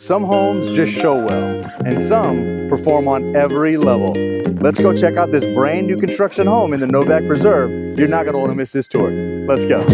Some homes just show well, and some perform on every level. Let's go check out this brand new construction home in the Novak Preserve. You're not gonna wanna miss this tour. Let's go.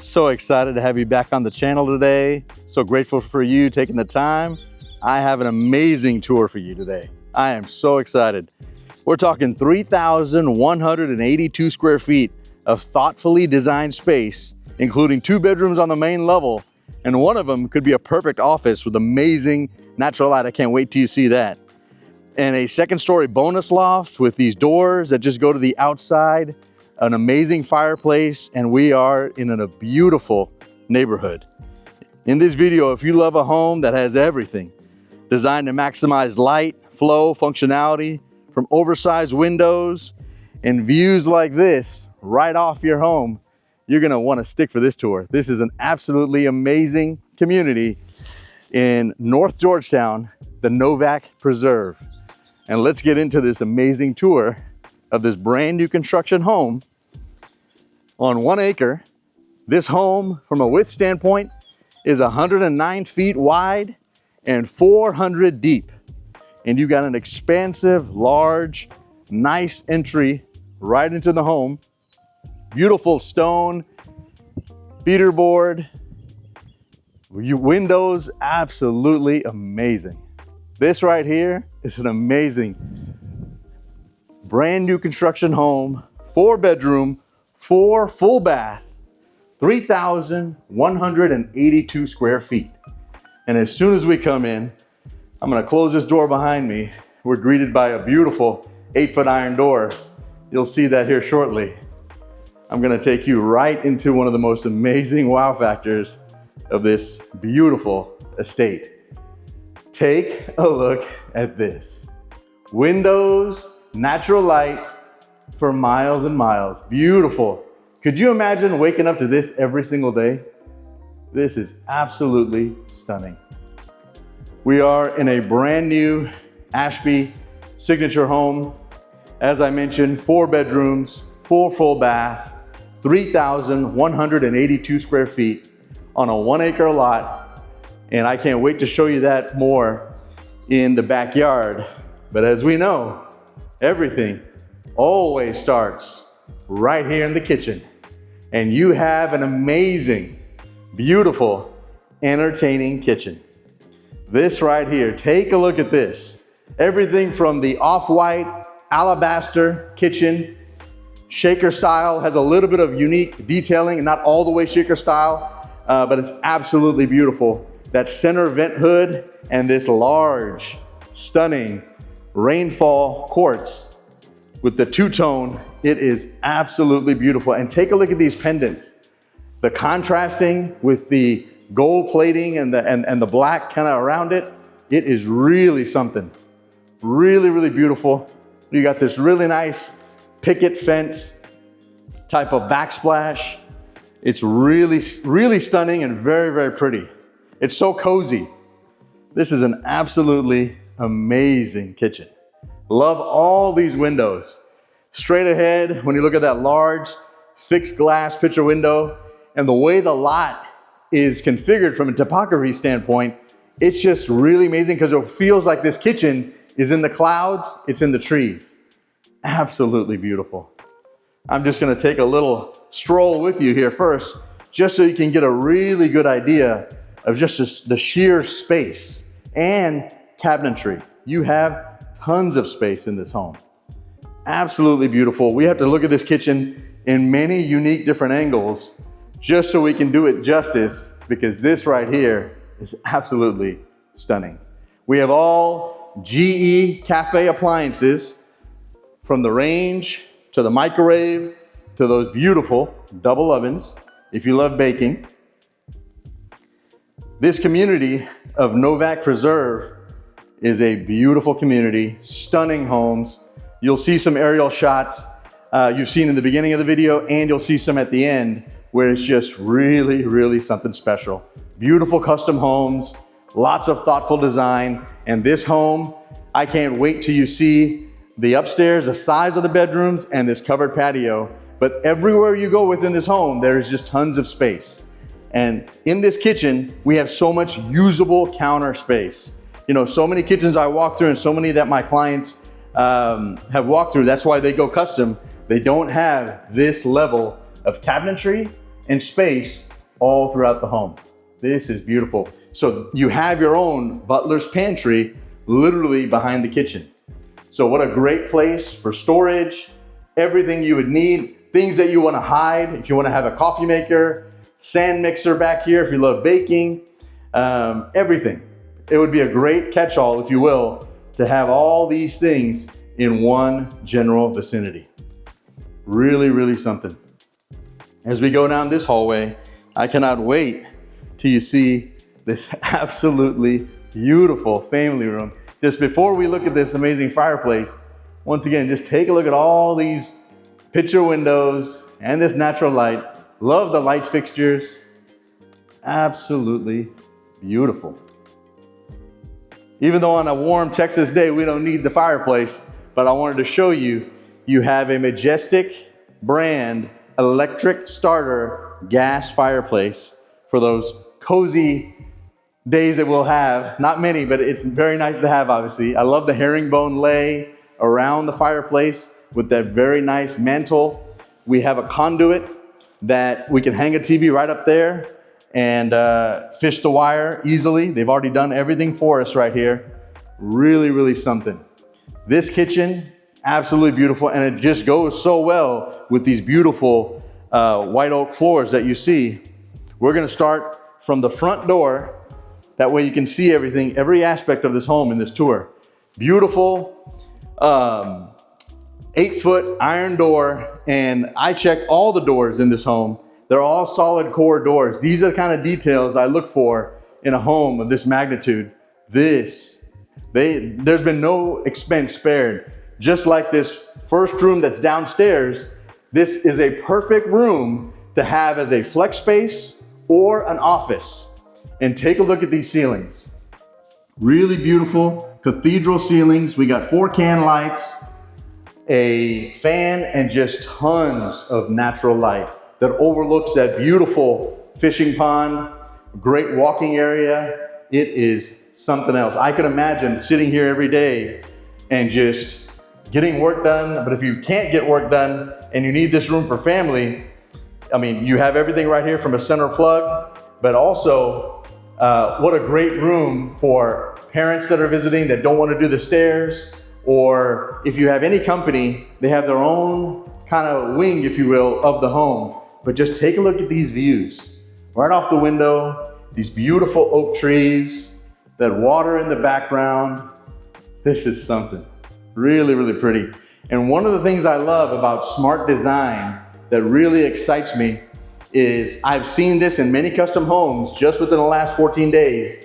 So excited to have you back on the channel today. So grateful for you taking the time. I have an amazing tour for you today. I am so excited. We're talking 3,182 square feet of thoughtfully designed space, including 2 bedrooms on the main level, and one of them could be a perfect office with amazing natural light. I can't wait till you see that. And a 2nd-story bonus loft with these doors that just go to the outside. An amazing fireplace, and we are in a beautiful neighborhood. In this video, if you love a home that has everything, designed to maximize light, flow, functionality, from oversized windows and views like this right off your home, you're gonna wanna stick for this tour. This is an absolutely amazing community in North Georgetown, the Novak Preserve. And let's get into this amazing tour of this brand new construction home on 1 acre. This home, from a width standpoint, is 109 feet wide and 400 deep. And you got an expansive, large, nice entry right into the home. Beautiful stone feeder board. Windows, absolutely amazing. This right here is an amazing brand new construction home, 4 bedroom, 4 full bath, 3,182 square feet. And as soon as we come in, I'm gonna close this door behind me. We're greeted by a beautiful 8-foot iron door. You'll see that here shortly. I'm gonna take you right into one of the most amazing wow factors of this beautiful estate. Take a look at this. Windows, natural light for miles and miles. Beautiful. Could you imagine waking up to this every single day? This is absolutely stunning. We are in a brand new Ashby signature home. As I mentioned, 4 bedrooms, 4 full bath, 3,182 square feet on a 1 acre lot. And I can't wait to show you that more in the backyard. But as we know, everything always starts right here in the kitchen. And you have an amazing, beautiful, entertaining kitchen. This right here, take a look at this. Everything from the off-white alabaster kitchen, shaker style, has a little bit of unique detailing, not all the way shaker style, but it's absolutely beautiful. That center vent hood and this large, stunning rainfall quartz with the two-tone, it is absolutely beautiful. And take a look at these pendants. The contrasting with the gold plating and the black kind of around it, it is really something. Really, really beautiful. You got this really nice picket fence type of backsplash. It's really, really stunning and very, very pretty. It's so cozy. This is an absolutely amazing kitchen. Love all these windows. Straight ahead, when you look at that large fixed glass picture window and the way the lot is configured from a topography standpoint, it's just really amazing because it feels like this kitchen is in the clouds, it's in the trees. Absolutely beautiful. I'm just gonna take a little stroll with you here first, just so you can get a really good idea of just the sheer space and cabinetry. You have tons of space in this home. Absolutely beautiful. We have to look at this kitchen in many unique different angles just so we can do it justice, because this right here is absolutely stunning. We have all GE cafe appliances, from the range to the microwave to those beautiful double ovens if you love baking. This community of Novak Preserve is a beautiful community, stunning homes. You'll see some aerial shots you've seen in the beginning of the video, and you'll see some at the end where it's just really, really something special. Beautiful custom homes, lots of thoughtful design. And this home, I can't wait till you see the upstairs, the size of the bedrooms, and this covered patio. But everywhere you go within this home, there's just tons of space. And in this kitchen, we have so much usable counter space. You know, so many kitchens I walk through and so many that my clients have walked through, that's why they go custom. They don't have this level of cabinetry and space all throughout the home. This is beautiful. So you have your own Butler's Pantry literally behind the kitchen. So what a great place for storage, everything you would need, things that you want to hide if you want to have a coffee maker, sand mixer back here if you love baking, everything. It would be a great catch-all, if you will, to have all these things in one general vicinity. Really, really something. As we go down this hallway, I cannot wait till you see this absolutely beautiful family room. Just before we look at this amazing fireplace, once again, just take a look at all these picture windows and this natural light. Love the light fixtures. Absolutely beautiful. Even though on a warm Texas day, we don't need the fireplace, but I wanted to show you, you have a Majestic brand electric starter gas fireplace for those cozy days that we'll have. Not many, but it's very nice to have, obviously. I love the herringbone lay around the fireplace with that very nice mantle. We have a conduit that we can hang a TV right up there and fish the wire easily. They've already done everything for us right here. Really, really something. This kitchen, absolutely beautiful, and it just goes so well with these beautiful white oak floors that you see. We're gonna start from the front door. That way you can see everything, every aspect of this home in this tour. Beautiful 8-foot iron door, and I checked all the doors in this home. They're all solid core doors. These are the kind of details I look for in a home of this magnitude. There's been no expense spared. Just like this first room that's downstairs, this is a perfect room to have as a flex space or an office. And take a look at these ceilings. Really beautiful cathedral ceilings. We got 4 can lights, a fan, and just tons of natural light that overlooks that beautiful fishing pond, great walking area. It is something else. I could imagine sitting here every day and just getting work done. But if you can't get work done and you need this room for family, I mean, you have everything right here from a center plug, but also what a great room for parents that are visiting that don't want to do the stairs, or if you have any company, they have their own kind of wing, if you will, of the home. But just take a look at these views. Right off the window, these beautiful oak trees, that water in the background. This is something really, really pretty. And one of the things I love about smart design that really excites me is I've seen this in many custom homes just within the last 14 days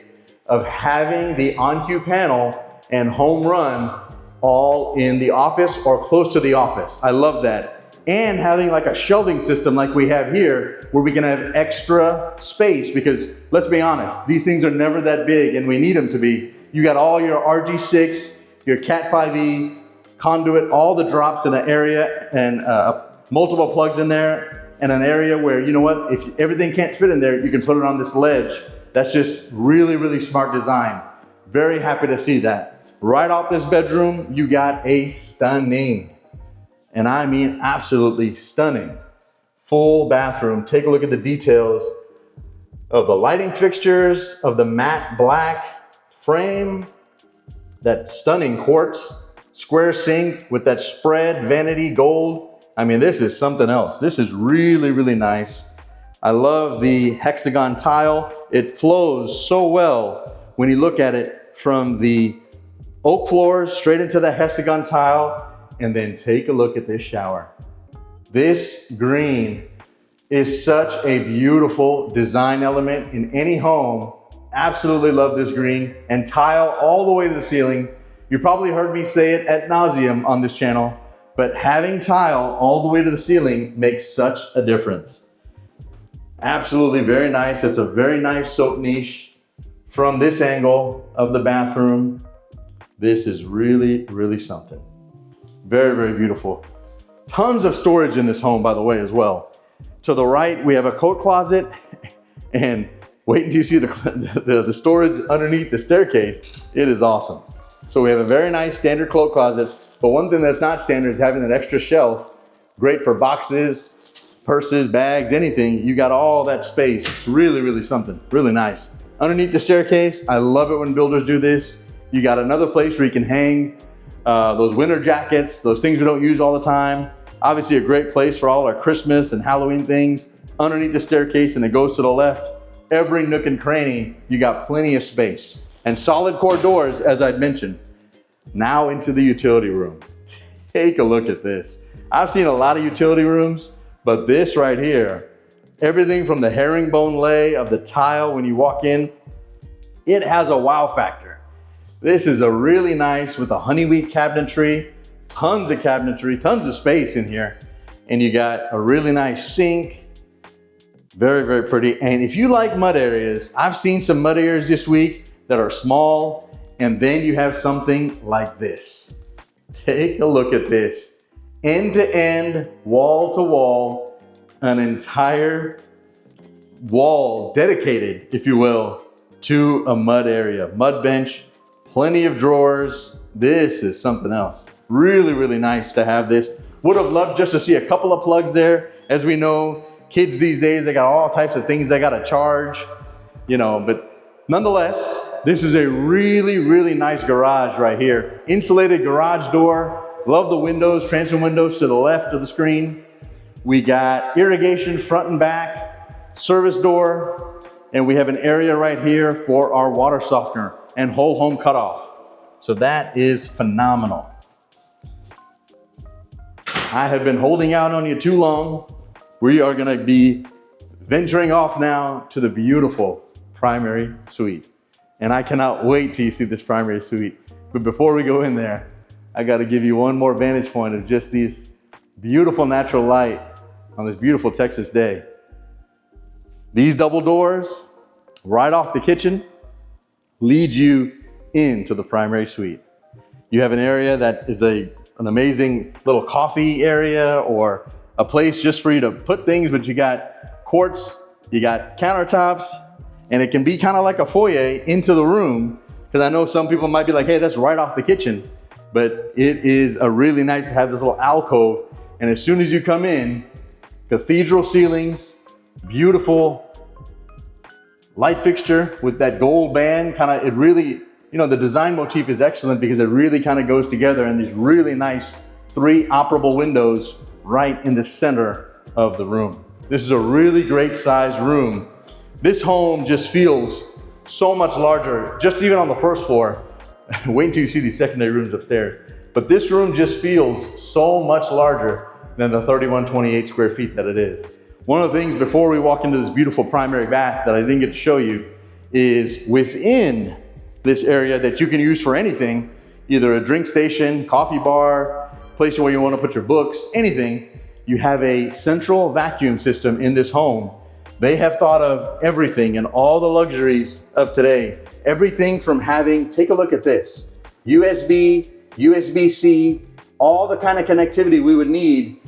of having the on-cue panel and home run all in the office or close to the office. I love that. And having like a shelving system like we have here where we can have extra space, because let's be honest, these things are never that big and we need them to be. You got all your RG6, your Cat 5e, conduit, all the drops in an area, and multiple plugs in there. And an area where, you know what, if everything can't fit in there, you can put it on this ledge. That's just really, really smart design. Very happy to see that. Right off this bedroom, you got a stunning, and I mean absolutely stunning, full bathroom. Take a look at the details of the lighting fixtures, of the matte black frame, that stunning quartz square sink with that spread vanity gold. I mean, this is something else. This is really, really nice. I love the hexagon tile. It flows so well when you look at it from the oak floors straight into the hexagon tile. And then take a look at this shower. This green is such a beautiful design element in any home. Absolutely love this green, and tile all the way to the ceiling. You probably heard me say it ad nauseum on this channel, but having tile all the way to the ceiling makes such a difference. Absolutely very nice. It's a very nice soap niche from this angle of the bathroom. This is really, really something. Very, very beautiful. Tons of storage in this home, by the way, as well. To the right, we have a coat closet, and wait until you see the storage underneath the staircase. It is awesome. So we have a very nice standard coat closet, but one thing that's not standard is having that extra shelf. Great for boxes, purses, bags, anything. You got all that space. Really, really something. Really nice. Underneath the staircase, I love it when builders do this. You got another place where you can hang those winter jackets, those things we don't use all the time. Obviously a great place for all our Christmas and Halloween things. Underneath the staircase, and it goes to the left. Every nook and cranny, you got plenty of space. And solid core doors, as I'd mentioned. Now into the utility room. Take a look at this. I've seen a lot of utility rooms, but this right here, everything from the herringbone lay of the tile when you walk in, it has a wow factor. This is a really nice with a honeyweed cabinetry, tons of cabinetry, tons of space in here. And you got a really nice sink. Very, very pretty. And if you like mud areas, I've seen some mud areas this week that are small, and then you have something like this. Take a look at this. End to end, wall to wall, an entire wall dedicated, if you will, to a mud area. Mud bench, plenty of drawers. This is something else. Really, really nice to have this. Would have loved just to see a couple of plugs there. As we know, kids these days, they got all types of things they got to charge, you know, but nonetheless, this is a really, really nice garage right here. Insulated garage door. Love the windows, transom windows to the left of the screen. We got irrigation front and back, service door, and we have an area right here for our water softener and whole home cutoff. So that is phenomenal. I have been holding out on you too long. We are gonna be venturing off now to the beautiful primary suite. And I cannot wait till you see this primary suite. But before we go in there, I gotta give you one more vantage point of just these beautiful natural light on this beautiful Texas day. These double doors, right off the kitchen, lead you into the primary suite. You have an area that is an amazing little coffee area or a place just for you to put things, but you got quartz, you got countertops, and it can be kind of like a foyer into the room, because I know some people might be like, hey, that's right off the kitchen, but it is a really nice to have this little alcove, and as soon as you come in, cathedral ceilings, beautiful light fixture with that gold band, kind of, it really, you know, the design motif is excellent because it really kind of goes together, and these really nice 3 operable windows right in the center of the room. This is a really great sized room. This home just feels so much larger, just even on the first floor. Wait until you see these secondary rooms upstairs. But this room just feels so much larger than the 3128 square feet that it is. One of the things before we walk into this beautiful primary bath that I didn't get to show you is within this area that you can use for anything, either a drink station, coffee bar, place where you want to put your books, anything. You have a central vacuum system in this home. They have thought of everything and all the luxuries of today. Everything from having, take a look at this, USB, USB-C, all the kind of connectivity we would need.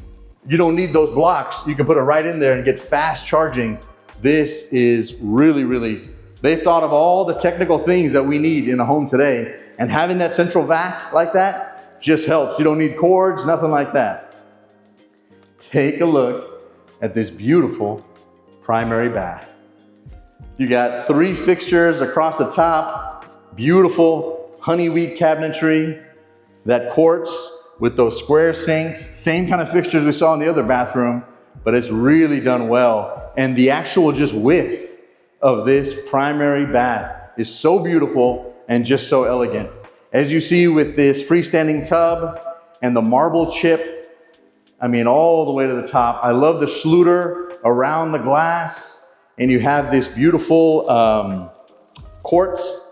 You don't need those blocks. You can put it right in there and get fast charging. This is really, really, they've thought of all the technical things that we need in a home today. And having that central vac like that just helps. You don't need cords, nothing like that. Take a look at this beautiful primary bath. You got 3 fixtures across the top, beautiful honeyweed cabinetry, that quartz with those square sinks, same kind of fixtures we saw in the other bathroom, but it's really done well. And the actual just width of this primary bath is so beautiful and just so elegant. As you see with this freestanding tub and the marble chip, I mean, all the way to the top. I love the Schluter around the glass, and you have this beautiful quartz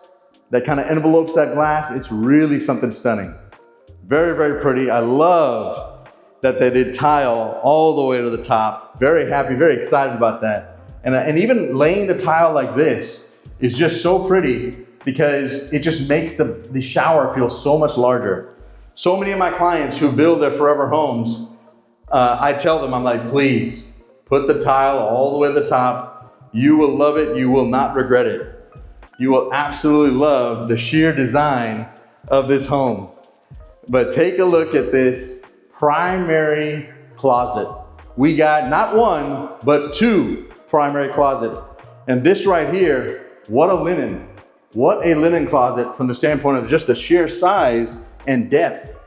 that kind of envelopes that glass. It's really something stunning. Very, very pretty. I love that they did tile all the way to the top. Very happy, very excited about that. And even laying the tile like this is just so pretty because it just makes the shower feel so much larger. So many of my clients who build their forever homes, I tell them, I'm like, please put the tile all the way to the top. You will love it. You will not regret it. You will absolutely love the sheer design of this home. But take a look at this primary closet. We got not one, but two primary closets. And this right here, what a linen. What a linen closet from the standpoint of just the sheer size and depth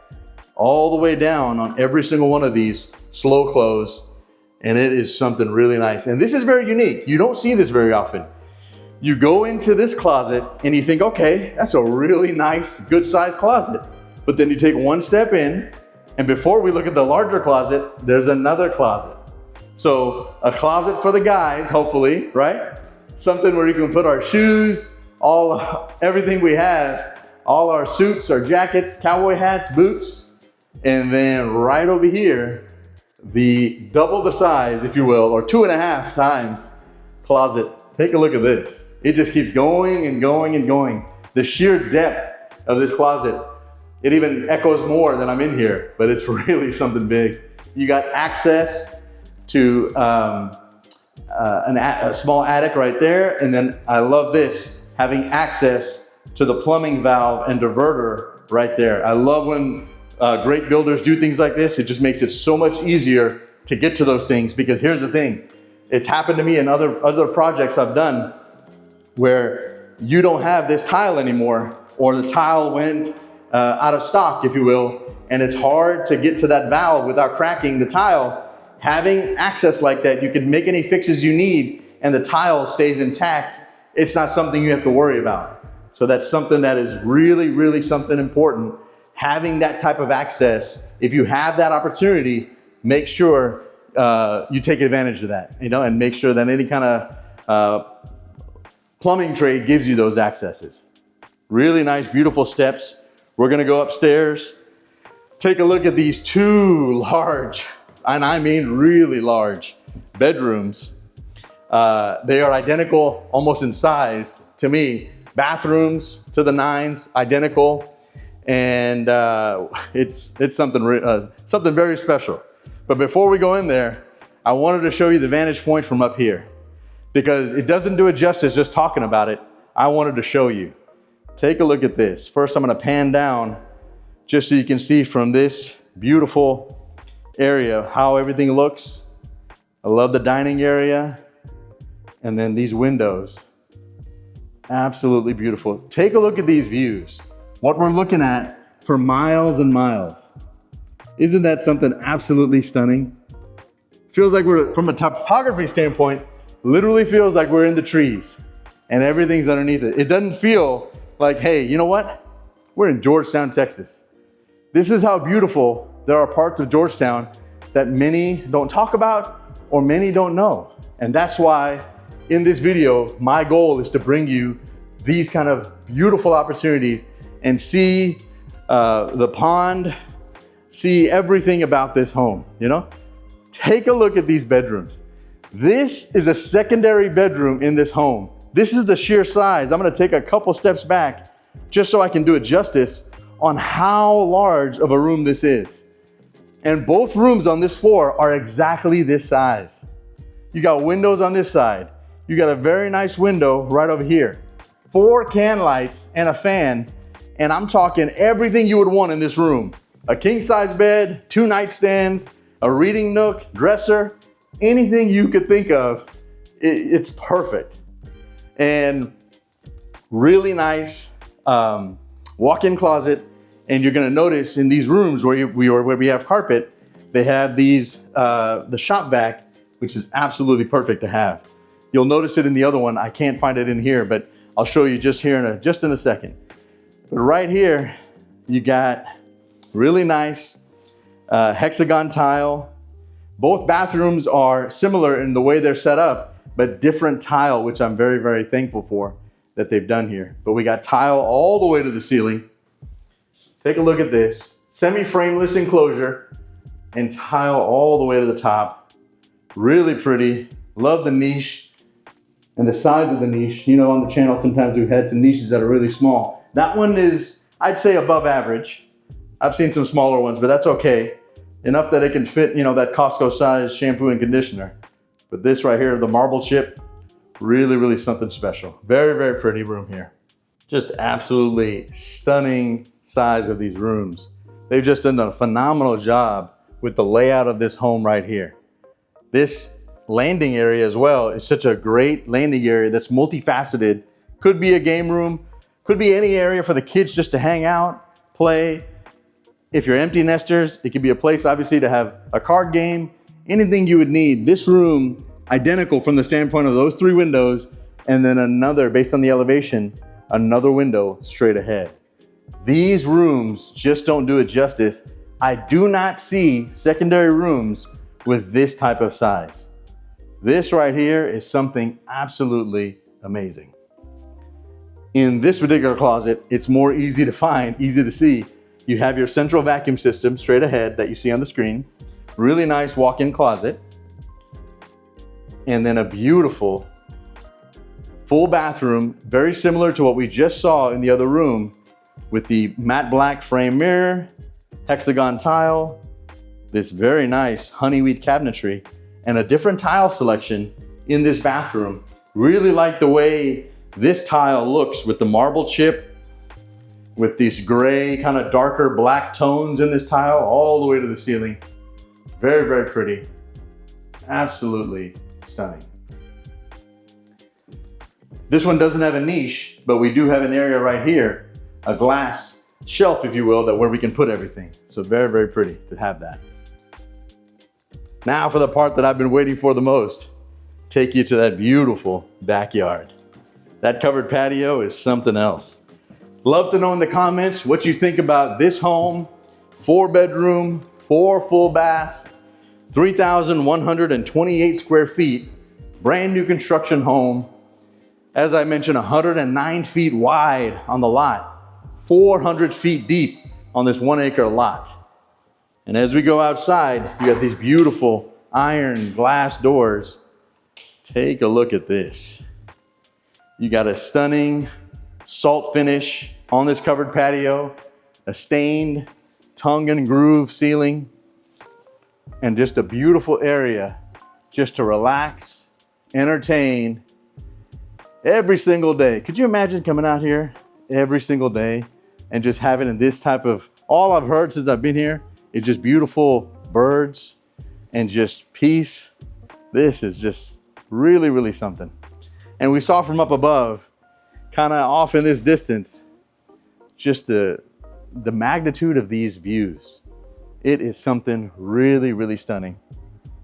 all the way down on every single one of these slow close. And it is something really nice. And this is very unique. You don't see this very often. You go into this closet and you think, okay, that's a really nice, good sized closet. But then you take one step in, and before we look at the larger closet, there's another closet. So a closet for the guys, hopefully, right? Something where you can put our shoes, everything we have, all our suits, our jackets, cowboy hats, boots. And then right over here, the double the size, if you will, or 2.5 times closet. Take a look at this. It just keeps going and going and going. The sheer depth of this closet, it even echoes more than I'm in here, but it's really something big. You got access to a small attic right there. And then I love this, having access to the plumbing valve and diverter right there. I love when great builders do things like this. It just makes it so much easier to get to those things, because here's the thing. It's happened to me in other projects I've done where you don't have this tile anymore, or the tile went out of stock, if you will, and it's hard to get to that valve without cracking the tile. Having access like that, you can make any fixes you need and the tile stays intact. It's not something you have to worry about. So that's something that is really, really something important. Having that type of access, if you have that opportunity, make sure you take advantage of that, and make sure that any kind of plumbing trade gives you those accesses. Really nice, beautiful steps. We're gonna go upstairs. Take a look at these two large, and I mean really large, bedrooms. They are identical almost in size to me. Bathrooms to the nines, identical. And it's something very special. But before we go in there, I wanted to show you the vantage point from up here, because it doesn't do it justice just talking about it. I wanted to show you. Take a look at this. First, I'm gonna pan down just so you can see from this beautiful area how everything looks. I love the dining area. And then these windows, absolutely beautiful. Take a look at these views. What we're looking at for miles and miles. Isn't that something absolutely stunning? Feels like we're, from a topography standpoint, literally feels like we're in the trees and everything's underneath it. It doesn't feel like, hey, you know what? We're in Georgetown, Texas. This is how beautiful there are parts of Georgetown that many don't talk about or many don't know. And that's why in this video, my goal is to bring you these kind of beautiful opportunities and see the pond, see everything about this home, Take a look at these bedrooms. This is a secondary bedroom in this home. This is the sheer size. I'm gonna take a couple steps back just so I can do it justice on how large of a room this is. And both rooms on this floor are exactly this size. You got windows on this side. You got a very nice window right over here. 4 can lights and a fan. And I'm talking everything you would want in this room. A king size bed, 2 nightstands, a reading nook, dresser, anything you could think of, it's perfect. And really nice walk-in closet. And you're gonna notice in these rooms where we have carpet, they have these, the shop vac, which is absolutely perfect to have. You'll notice it in the other one. I can't find it in here, but I'll show you just here in a second. But right here, you got really nice hexagon tile. Both bathrooms are similar in the way they're set up, but different tile, which I'm very, very thankful for. that they've done here. But we got tile all the way to the ceiling. Take a look at this. Semi-frameless enclosure and tile all the way to the top. Really pretty. Love the niche and the size of the niche. You know, on the channel, sometimes we've had some niches that are really small. That one is, I'd say, above average. I've seen some smaller ones, but that's okay. Enough that it can fit, you know, that Costco size shampoo and conditioner. But this right here, the marble chip, really, really something special. Very, very pretty room here. Just absolutely stunning size of these rooms. They've just done a phenomenal job with the layout of this home right here. This landing area as well is such a great landing area that's multifaceted. Could be a game room, could be any area for the kids just to hang out, play. If you're empty nesters, it could be a place obviously to have a card game, anything you would need. This room, identical from the standpoint of those 3 windows, and then another, based on the elevation, another window straight ahead. These rooms just don't do it justice. I do not see secondary rooms with this type of size. This right here is something absolutely amazing. In this particular closet, it's more easy to find, easy to see. You have your central vacuum system straight ahead that you see on the screen. Really nice walk-in closet. And then a beautiful full bathroom, very similar to what we just saw in the other room, with the matte black frame mirror, hexagon tile, this very nice honeyweed cabinetry, and a different tile selection in this bathroom. Really like the way this tile looks with the marble chip, with these gray, kind of darker black tones in this tile all the way to the ceiling. Very, very pretty. Absolutely stunning. This one doesn't have a niche, but we do have an area right here, a glass shelf, if you will, that where we can put everything. So very, very pretty to have that. Now for the part that I've been waiting for the most, take you to that beautiful backyard. That covered patio is something else. Love to know in the comments what you think about this home. 4-bedroom, 4 full bath, 3,128 square feet, brand new construction home. As I mentioned, 109 feet wide on the lot, 400 feet deep on this 1-acre lot. And as we go outside, you got these beautiful iron glass doors. Take a look at this. You got a stunning salt finish on this covered patio, a stained tongue and groove ceiling, and just a beautiful area just to relax, entertain every single day. Could you imagine coming out here every single day and just having this type of, all I've heard since I've been here is just beautiful birds and just peace. This is just really, really something. And we saw from up above, kind of off in this distance, just the magnitude of these views. It is something really, really stunning.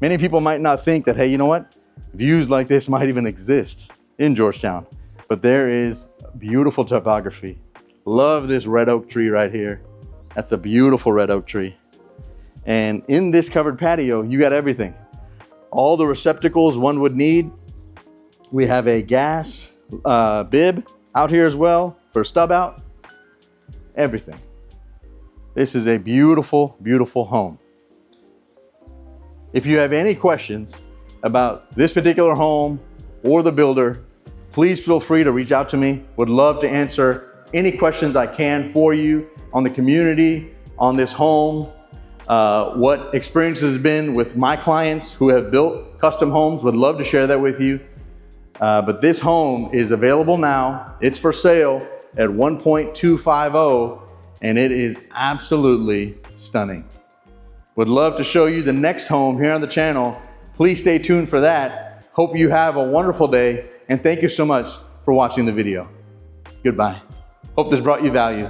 Many people might not think that, hey, you know what? Views like this might even exist in Georgetown, but there is beautiful topography. Love this red oak tree right here. That's a beautiful red oak tree. And in this covered patio, you got everything. All the receptacles one would need. We have a gas bib out here as well for stub out. Everything. This is a beautiful, beautiful home. If you have any questions about this particular home or the builder, please feel free to reach out to me. Would love to answer any questions I can for you on the community, on this home, what experience has been with my clients who have built custom homes. Would love to share that with you. But this home is available now. It's for sale at 1.250, and it is absolutely stunning. Would love to show you the next home here on the channel. Please stay tuned for that. Hope you have a wonderful day, and thank you so much for watching the video. Goodbye. Hope this brought you value.